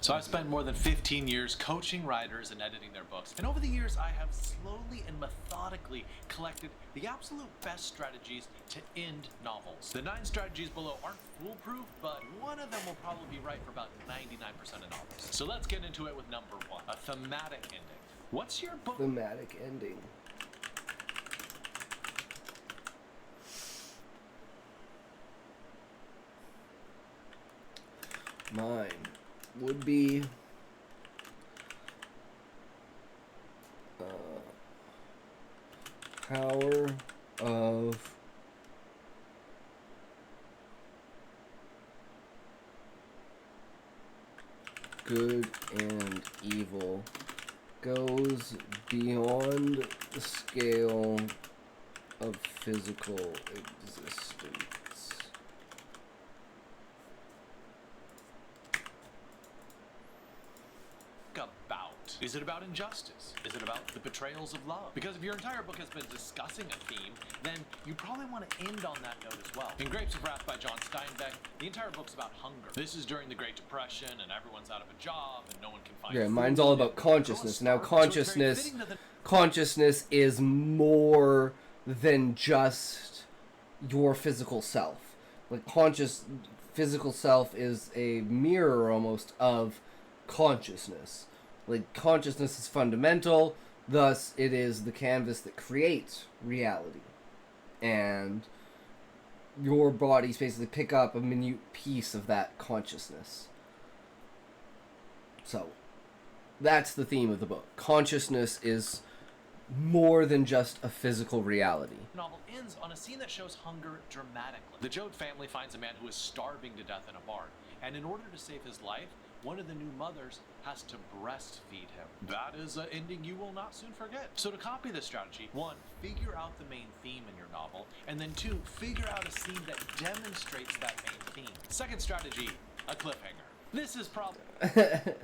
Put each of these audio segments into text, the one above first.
So I've spent more than 15 years coaching writers and editing their books. And over the years, I have slowly and methodically collected the absolute best strategies to end novels. The 9 strategies below aren't foolproof, but one of them will probably be right for about 99% of novels. So let's get into it with number 1, a thematic ending. What's your book? Thematic ending. Mine would be Power of Good and Evil goes beyond the scale of physical existence. About? Is it about injustice? Is it about the betrayals of love? Because if your entire book has been discussing a theme, then you probably want to end on that note as well. In Grapes of Wrath by John Steinbeck, the entire book's about hunger. This is during the Great Depression, and everyone's out of a job, and no one can find food. Mine's all about consciousness. Now, consciousness is more than just your physical self. Like, physical self is a mirror, almost, of consciousness. Like, consciousness is fundamental, thus it is the canvas that creates reality. And your bodies basically pick up a minute piece of that consciousness. So, that's the theme of the book. Consciousness is more than just a physical reality. The novel ends on a scene that shows hunger dramatically. The Joad family finds a man who is starving to death in a barn, and in order to save his life, one of the new mothers has to breastfeed him. That is an ending you will not soon forget. So to copy this strategy, 1, figure out the main theme in your novel, and then 2, figure out a scene that demonstrates that main theme. Second strategy, a cliffhanger. This is probably... The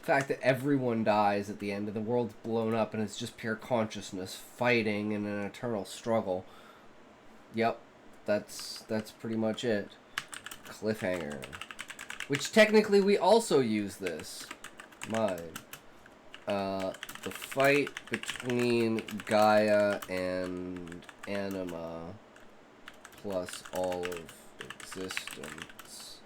fact that everyone dies at the end and the world's blown up and it's just pure consciousness fighting in an eternal struggle. Yep, that's pretty much it. Cliffhanger. Which technically we also use this. Mine. The fight between Gaia and Anima plus all of existence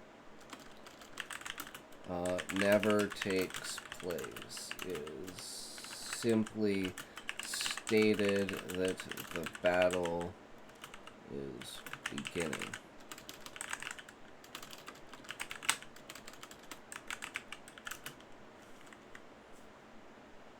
never takes place. Is simply stated that the battle is beginning.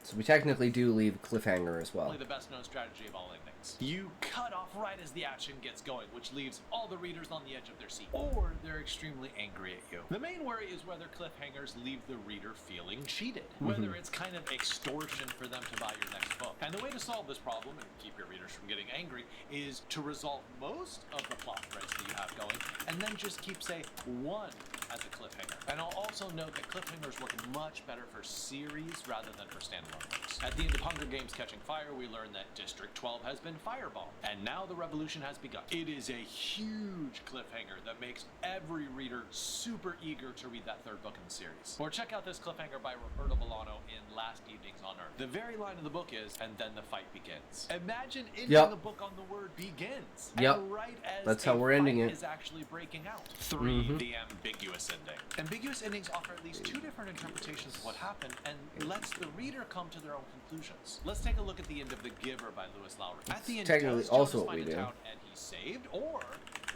So we technically do leave a cliffhanger as well. Probably the best known strategy of all endings. You cut off right as the action gets going, which leaves all the readers on the edge of their seat. Or they're extremely angry at you. The main worry is whether cliffhangers leave the reader feeling cheated. Whether it's kind of extortion for them to buy your next book. And the way to solve this problem and keep your readers from getting angry is to resolve most of the plot threads that you have going, and then just keep, say, 1 as a cliffhanger. And I'll also note that cliffhangers work much better for series rather than for standalone books. At the end of Hunger Games Catching Fire, we learn that District 12 has been firebombed, and now the revolution has begun. It is a huge cliffhanger that makes every reader super eager to read that 3rd book in the series. Or check out this cliffhanger by Roberto Bolaño in Last Evenings on Earth. The very line of the book is, and then the fight begins. Imagine ending the book on the word begins. And right as that's how we're ending it. Is actually breaking out. 3, the ambiguous ending. Ambiguous endings offer at least 2 different interpretations of what happened and lets the reader come to their own conclusions. Let's take a look at the end of The Giver by Lewis Lowry. At the end, technically does also Jonas what we find a do. town and he's saved, or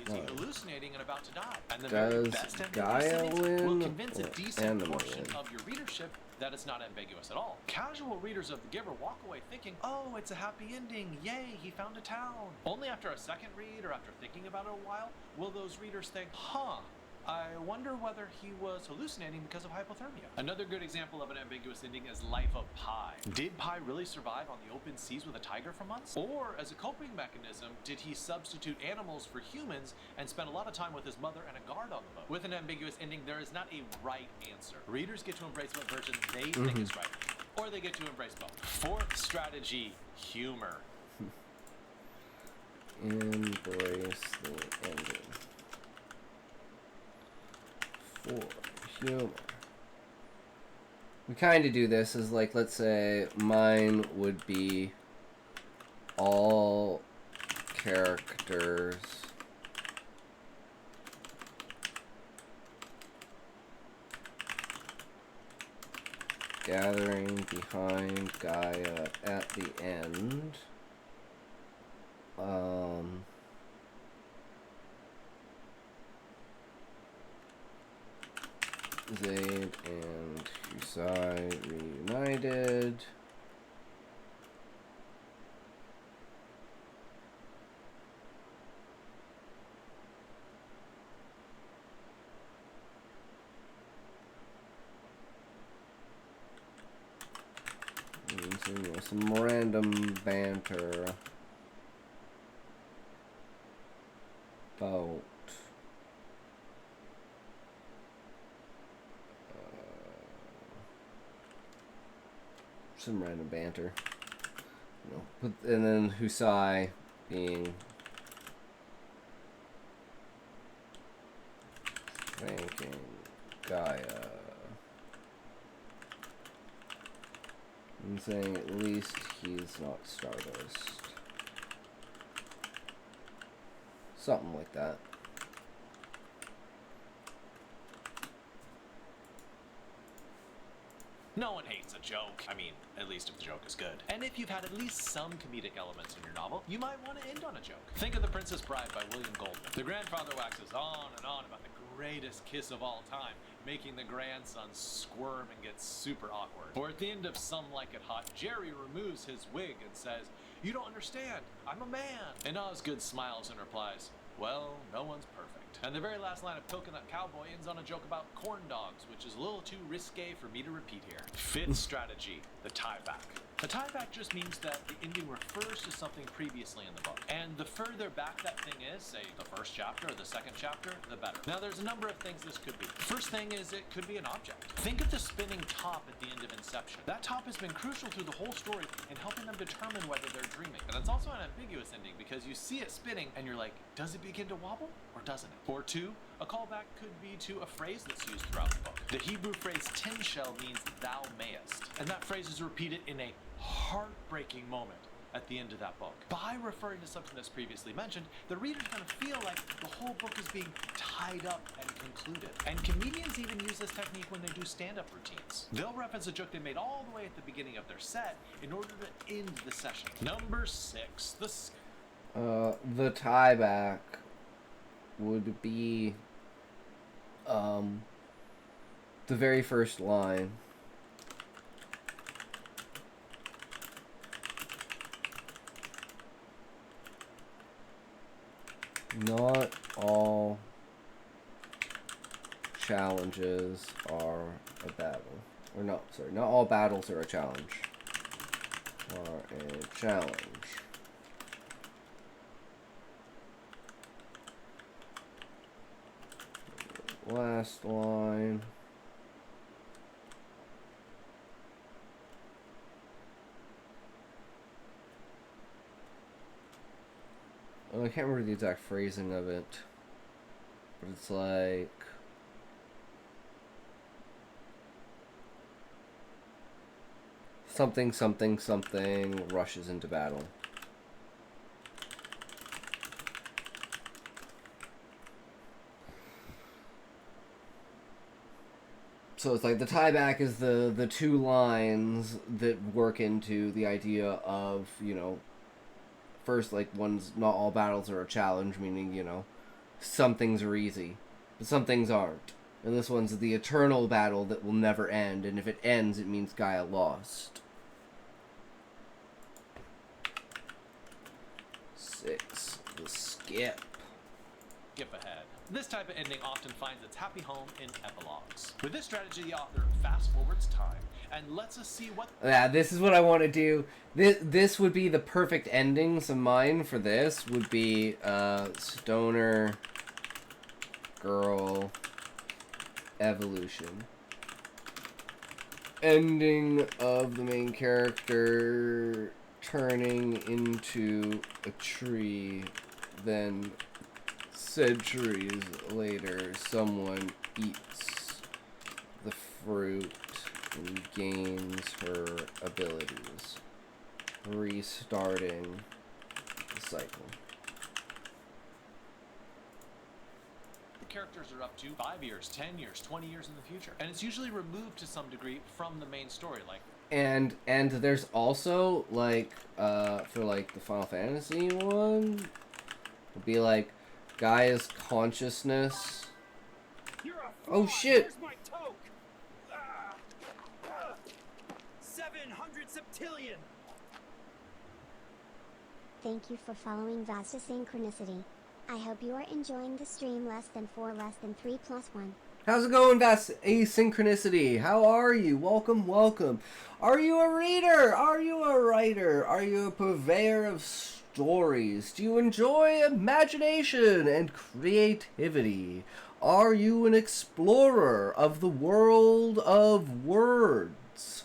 is he hallucinating and about to die? And the Does very best Gaia endings win will convince a or decent Anima portion win? of your readership that it's not ambiguous at all. Casual readers of The Giver walk away thinking, oh, it's a happy ending, yay, he found a town. Only after a second read or after thinking about it a while will those readers think, huh, I wonder whether he was hallucinating because of hypothermia. Another good example of an ambiguous ending is Life of Pi. Did Pi really survive on the open seas with a tiger for months? Or, as a coping mechanism, did he substitute animals for humans and spend a lot of time with his mother and a guard on the boat? With an ambiguous ending, there is not a right answer. Readers get to embrace what version they think is right, or they get to embrace both. 4th strategy, humor. Embrace the ending. for humor. We kind of do this as, like, let's say mine would be all characters gathering behind Gaia at the end. Zayd and Husai reunited. Some random banter about some random banter, you know, and then Husai being thanking Gaia and saying at least he's not Stardust. Something like that. No one hates a joke. I mean, at least if the joke is good. And if you've had at least some comedic elements in your novel, you might want to end on a joke. Think of The Princess Bride by William Goldman. The grandfather waxes on and on about the greatest kiss of all time, making the grandson squirm and get super awkward. Or at the end of Some Like It Hot, Jerry removes his wig and says, "You don't understand, I'm a man." And Osgood smiles and replies, "Well, no one's perfect." And the very last line of Coconut Cowboy ends on a joke about corn dogs, which is a little too risque for me to repeat here. Fifth strategy, the tie back. The tie back just means that the ending refers to something previously in the book. And the further back that thing is, say the first chapter or the second chapter, the better. Now there's a number of things this could be. First thing is it could be an object. Think of the spinning top at the end of Inception. That top has been crucial through the whole story in helping them determine whether they're dreaming. And it's also an ambiguous ending because you see it spinning and you're like, does it begin to wobble or doesn't it? Or two, a callback could be to a phrase that's used throughout the book. The Hebrew phrase tin shell means thou mayest. And that phrase is repeated in a heartbreaking moment at the end of that book. By referring to something that's previously mentioned, the reader's going to feel like the whole book is being tied up and concluded. And comedians even use this technique when they do stand-up routines. They'll reference a joke they made all the way at the beginning of their set in order to end the session. Number 6, the tie back would be the very first line. Not all challenges are a battle. Or no, sorry, not all battles are a challenge. Are a challenge. Last line. I can't remember the exact phrasing of it, but it's like something, something, something rushes into battle. So it's like the tie back is the two lines that work into the idea of, you know, first, like, one's not all battles are a challenge, meaning, you know, some things are easy, but some things aren't. And this one's the eternal battle that will never end, and if it ends, it means Gaia lost. 6, the skip. Skip ahead. This type of ending often finds its happy home in epilogues. With this strategy, the author fast forwards time and lets us see what... Yeah, this is what I want to do. This would be the perfect ending. So mine for this would be Stoner Girl Evolution. Ending of the main character turning into a tree, then centuries later someone eats fruit and gains her abilities, restarting the cycle. The characters are up to 5 years, 10 years, 20 years in the future. And it's usually removed to some degree from the main story, like... And there's also, like, for, like, the Final Fantasy one, it'd be, like, Gaia's consciousness. Oh, shit! Where's my toke? 700 septillion! Thank you for following Vasa Synchronicity. I hope you are enjoying the stream less than 4 less than 3 plus 1. How's it going, Vast Asynchronicity? How are you? Welcome, welcome. Are you a reader? Are you a writer? Are you a purveyor of stories? Do you enjoy imagination and creativity? Are you an explorer of the world of words?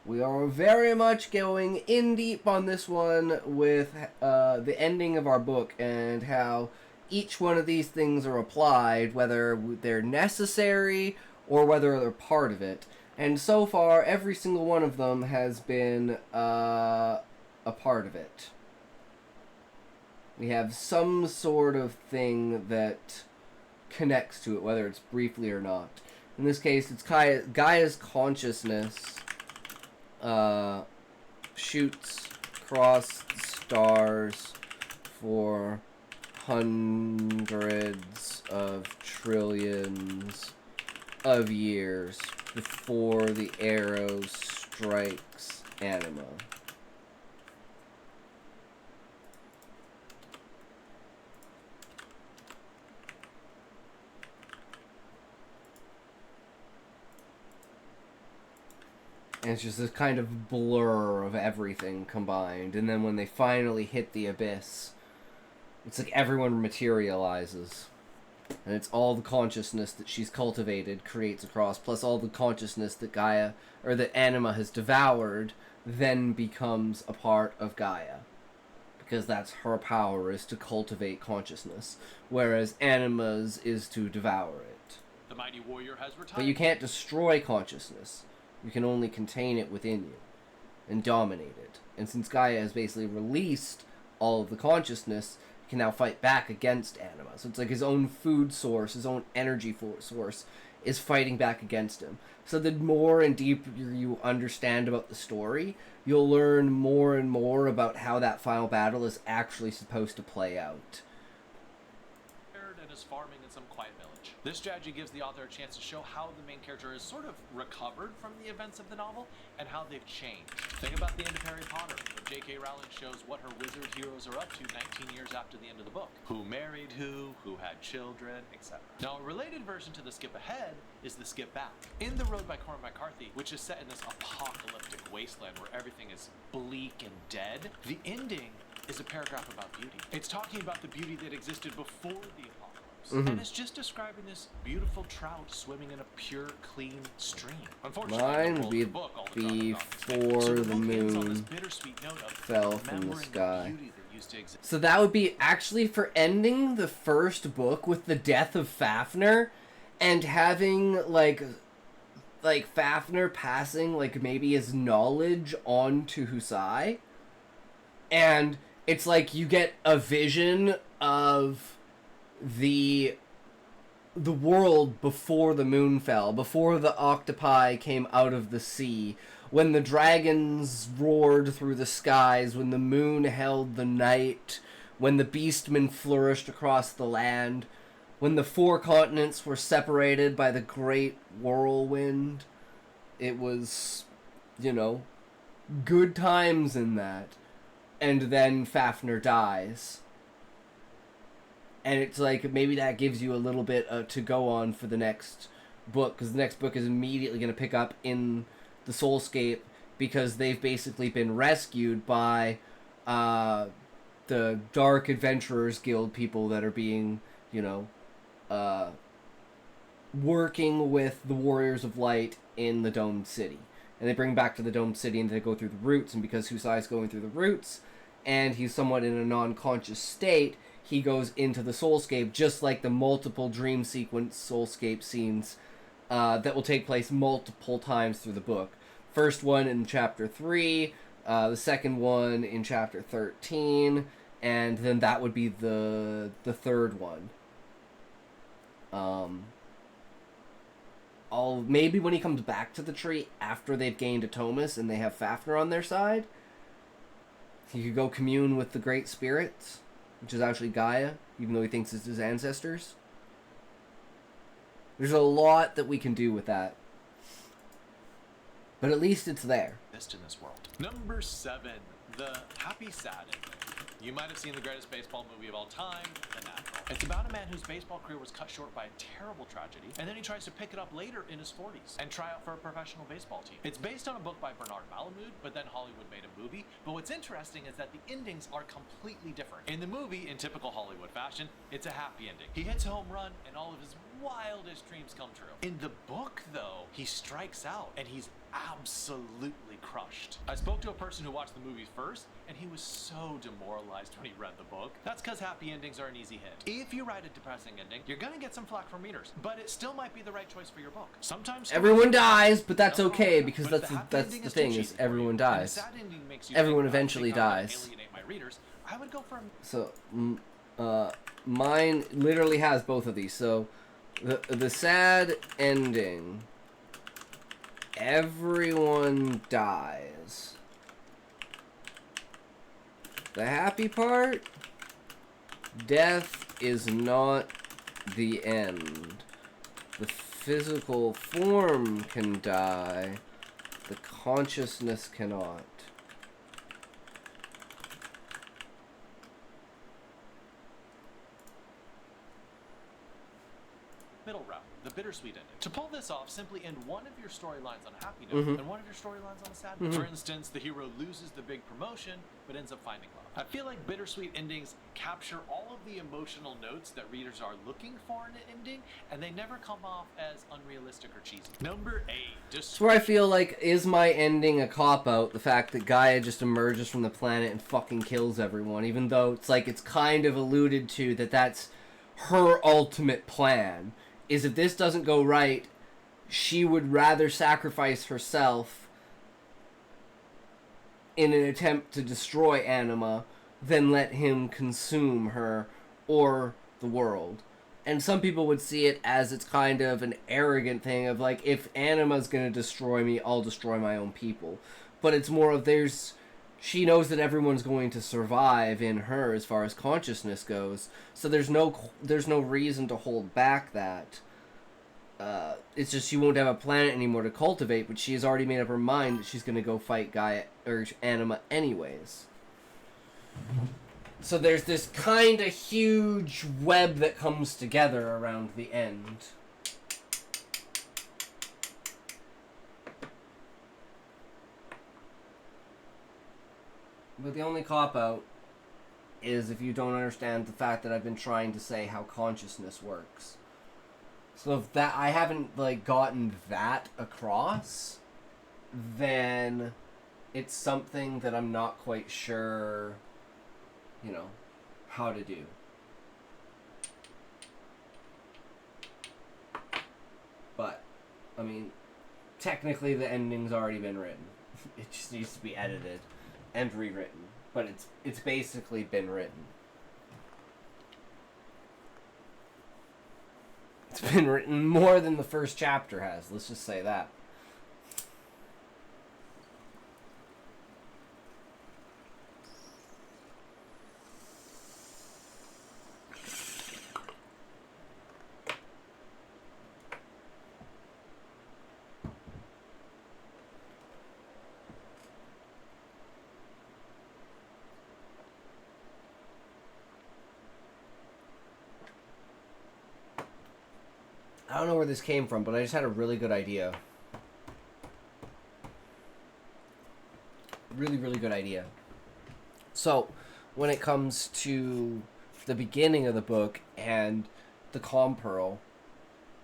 We are very much going in deep on this one with the ending of our book and how each one of these things are applied, whether they're necessary or whether they're part of it. And so far, every single one of them has been a part of it. We have some sort of thing that connects to it, whether it's briefly or not. In this case, it's Gaia's consciousness shoots across the stars for hundreds of trillions of years before the arrow strikes Anima. And it's just this kind of blur of everything combined. And then when they finally hit the abyss, it's like everyone materializes. And it's all the consciousness that she's cultivated creates across, plus all the consciousness that Gaia, or that Anima has devoured, then becomes a part of Gaia. Because that's her power, is to cultivate consciousness. Whereas Anima's is to devour it. The mighty warrior has retired. But you can't destroy consciousness. You can only contain it within you and dominate it. And since Gaia has basically released all of the consciousness, he can now fight back against Anima. So it's like his own food source, his own energy source is fighting back against him. So the more and deeper you understand about the story, you'll learn more and more about how that final battle is actually supposed to play out. And is farming in some quiet village. This strategy gives the author a chance to show how the main character is sort of recovered from the events of the novel and how they've changed. Think about the end of Harry Potter, when J.K. Rowling shows what her wizard heroes are up to 19 years after the end of the book. Who married who had children, etc. Now, a related version to the skip ahead is the skip back. In The Road by Cormac McCarthy, which is set in this apocalyptic wasteland where everything is bleak and dead, the ending is a paragraph about beauty. It's talking about the beauty that existed before the apocalypse. Mm-hmm. And it's just describing this beautiful trout swimming in a pure, clean stream. Unfortunately, mine would be before the moon fell from the sky. So that would be actually for ending the first book with the death of Fafnir and having like Fafnir passing like maybe his knowledge on to Husai. And it's like you get a vision of the world before the moon fell, before the octopi came out of the sea, when the dragons roared through the skies, when the moon held the night, when the beastmen flourished across the land, when the 4 continents were separated by the great whirlwind. It was, good times in that. And then Fafnir dies. And it's like, maybe that gives you a little bit to go on for the next book, because the next book is immediately going to pick up in the Soulscape, because they've basically been rescued by the Dark Adventurers Guild people that are being, working with the Warriors of Light in the Domed City. And they bring back to the Domed City, and they go through the roots, and because Husai's going through the roots, and he's somewhat in a non-conscious state, he goes into the Soulscape, just like the multiple dream sequence Soulscape scenes that will take place multiple times through the book. First one in chapter 3, the second one in chapter 13, and then that would be the third one. Maybe when he comes back to the tree after they've gained Atomus and they have Fafnir on their side, he could go commune with the Great Spirits, which is actually Gaia, even though he thinks it's his ancestors. There's a lot that we can do with that. But at least it's there. In this world. Number 7, the happy sad ending. You might have seen the greatest baseball movie of all time, The Natural. It's about a man whose baseball career was cut short by a terrible tragedy, and then he tries to pick it up later in his 40s and try out for a professional baseball team. It's based on a book by Bernard Malamud, but then Hollywood made a movie. But what's interesting is that the endings are completely different. In the movie, in typical Hollywood fashion, it's a happy ending. He hits a home run, and all of his wildest dreams come true. In the book, though, he strikes out, and he's absolutely crushed. I spoke to a person who watched the movies first, and he was so demoralized when he read the book. That's because happy endings are an easy hit. If you write a depressing ending, you're gonna get some flack from readers, but it still might be the right choice for your book. Sometimes everyone dies, but that's okay, because that's the thing, is everyone dies. Everyone eventually dies. I would go for so mine literally has both of these. So the sad ending, everyone dies. The happy part, death is not the end. The physical form can die, the consciousness cannot. middle route, the bittersweet ending. To pull this off, simply end one of your storylines on a happy note and one of your storylines on a sad note. For instance, the hero loses the big promotion, but ends up finding love. I feel like bittersweet endings capture all of the emotional notes that readers are looking for in an ending, and they never come off as unrealistic or cheesy. Number 8. That's where I feel like, is my ending a cop-out? The fact that Gaia just emerges from the planet and fucking kills everyone, even though it's like it's kind of alluded to that that's her ultimate plan. Is if this doesn't go right, she would rather sacrifice herself in an attempt to destroy Anima than let him consume her or the world. And some people would see it as it's kind of an arrogant thing of like, if Anima's gonna destroy me, I'll destroy my own people. But it's more of she knows that everyone's going to survive in her as far as consciousness goes. So there's no reason to hold back that. It's just she won't have a planet anymore to cultivate, but she has already made up her mind that she's going to go fight Gaia or Anima anyways. So there's this kind of huge web that comes together around the end. But the only cop-out is if you don't understand the fact that I've been trying to say how consciousness works. So if that I haven't gotten that across, then it's something that I'm not quite sure, how to do. But, I mean, technically the ending's already been written. It just needs to be edited and rewritten, but it's basically been written. It's been written more than the first chapter has, let's just say that. I don't know where this came from, but I just had a really good idea. Really, really good idea. So, when it comes to the beginning of the book and the Calm Pearl,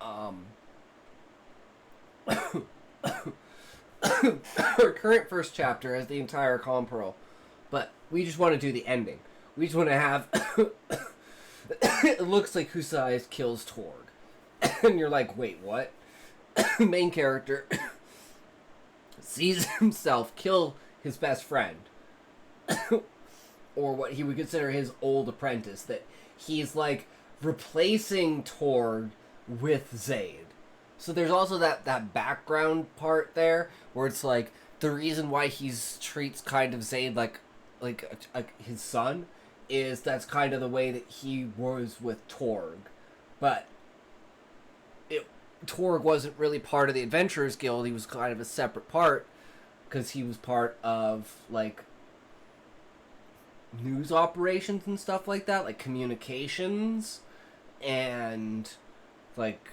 our current first chapter has the entire Calm Pearl, but we just want to do the ending. We just want to have... It looks like Husai kills Torg. And you're like, wait, what? main character sees himself kill his best friend, or what he would consider his old apprentice, that he's like replacing Torg with Zaid. So there's also that background part there where it's like the reason why he's treats kind of Zaid like his son is that's kind of the way that he was with Torg. But Torg wasn't really part of the Adventurers Guild. He was kind of a separate part because he was part of like news operations and stuff like that, like communications and like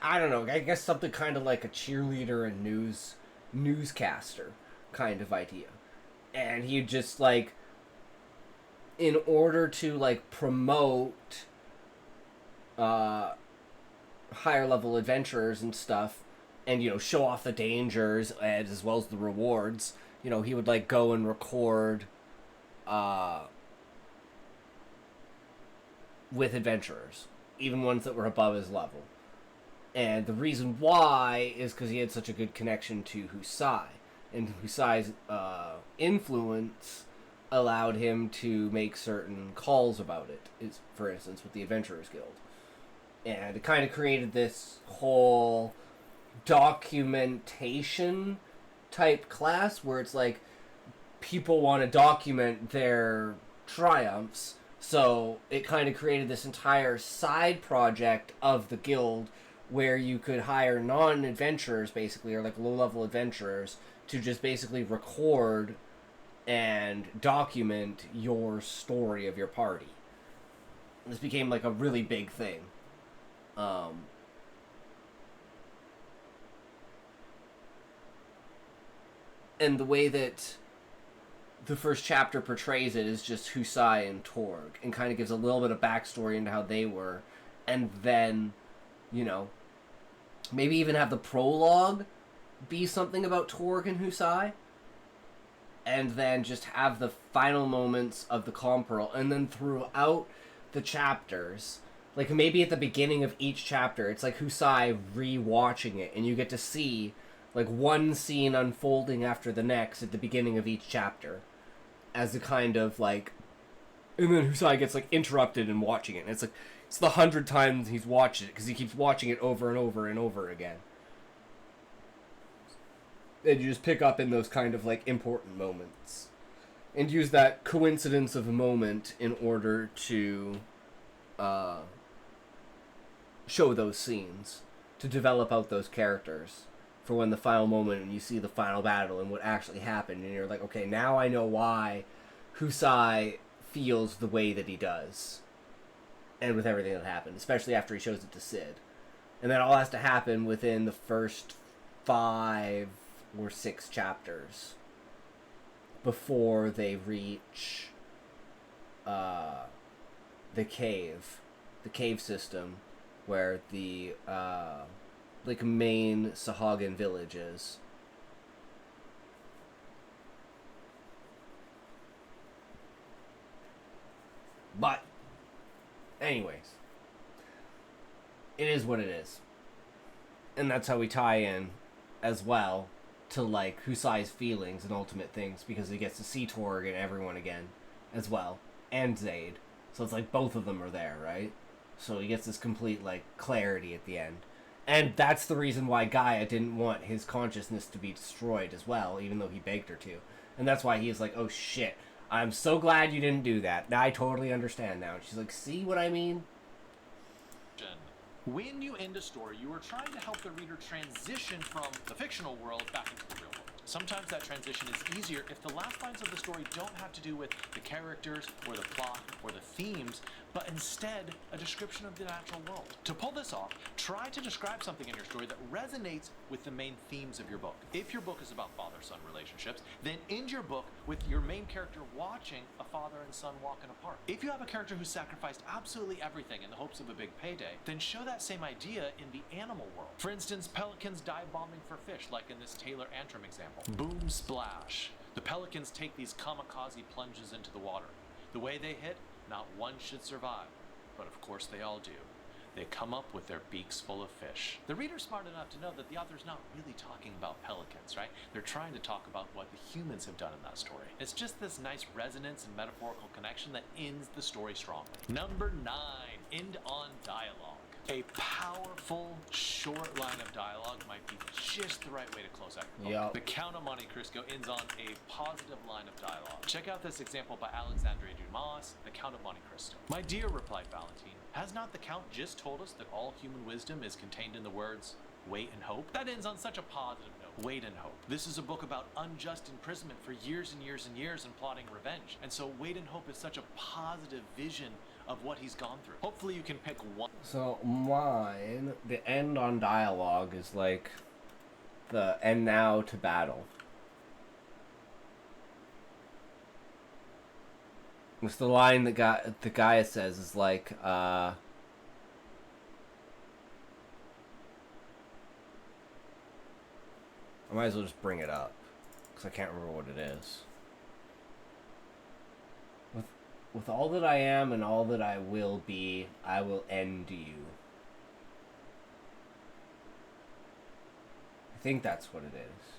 I don't know, I guess something kind of like a cheerleader and newscaster kind of idea. And he just like, in order to like promote higher level adventurers and stuff, and you know, show off the dangers and as well as the rewards, you know, he would like go and record with adventurers, even ones that were above his level. And the reason why is because he had such a good connection to Husai, and Husai's influence allowed him to make certain calls about it, is, for instance, with the Adventurers Guild. And it kind of created this whole documentation type class where it's like people want to document their triumphs, so it kind of created this entire side project of the guild where you could hire non-adventurers, basically, or like low-level adventurers, to just basically record and document your story of your party. This became like a really big thing. And the way that the first chapter portrays it is just Husai and Torg, and kind of gives a little bit of backstory into how they were, and then, you know, maybe even have the prologue be something about Torg and Husai, and then just have the final moments of the Compral, and then throughout the chapters, like maybe at the beginning of each chapter, it's like Husai re-watching it, and you get to see like one scene unfolding after the next at the beginning of each chapter, as a kind of like, and then Husai gets like interrupted in watching it, and it's like, it's the 100th time he's watched it, because he keeps watching it over and over and over again. And you just pick up in those kind of like important moments, and use that coincidence of a moment in order to show those scenes, to develop out those characters for when the final moment and you see the final battle and what actually happened, and you're like, okay, now I know why Husai feels the way that he does, and with everything that happened, especially after he shows it to Sid. And that all has to happen within the first 5 or 6 chapters before they reach the cave system, where the like main Sahagin village is. But anyways, it is what it is. And that's how we tie in as well to like Husai's feelings and ultimate things, because he gets to see Torg and everyone again as well, and Zaid. So it's like both of them are there, right? So he gets this complete like clarity at the end. And that's the reason why Gaia didn't want his consciousness to be destroyed as well, even though he begged her to. And that's why he's like, oh shit, I'm so glad you didn't do that. I totally understand now. And she's like, see what I mean? When you end a story, you are trying to help the reader transition from the fictional world back into the real world. Sometimes that transition is easier if the last lines of the story don't have to do with the characters, or the plot, or the themes, but instead a description of the natural world. To pull this off, try to describe something in your story that resonates with the main themes of your book. If your book is about father-son relationships, then end your book with your main character watching a father and son walking apart. If you have a character who sacrificed absolutely everything in the hopes of a big payday, then show that same idea in the animal world. For instance, pelicans dive bombing for fish, like in this Taylor Antrim example. Boom splash. The pelicans take these kamikaze plunges into the water. The way they hit, not one should survive, but of course they all do. They come up with their beaks full of fish. The reader's smart enough to know that the author's not really talking about pelicans, right? They're trying to talk about what the humans have done in that story. It's just this nice resonance and metaphorical connection that ends the story strongly. Number 9, end on dialogue. A powerful, short line of dialogue might be just the right way to close out your book. Yep. The Count of Monte Cristo ends on a positive line of dialogue. Check out this example by Alexandre Dumas, The Count of Monte Cristo. "My dear," replied Valentine, "has not the Count just told us that all human wisdom is contained in the words, 'wait and hope'?" That ends on such a positive note. Wait and hope. This is a book about unjust imprisonment for years and years and years and plotting revenge. And so Wait and Hope is such a positive vision of what he's gone through. Hopefully you can pick one. So mine, the end on dialogue is like the "and now to battle." It's the line that the guy says is like, I might as well just bring it up, because I can't remember what it is. With all that I am and all that I will be, I will end you. I think that's what it is.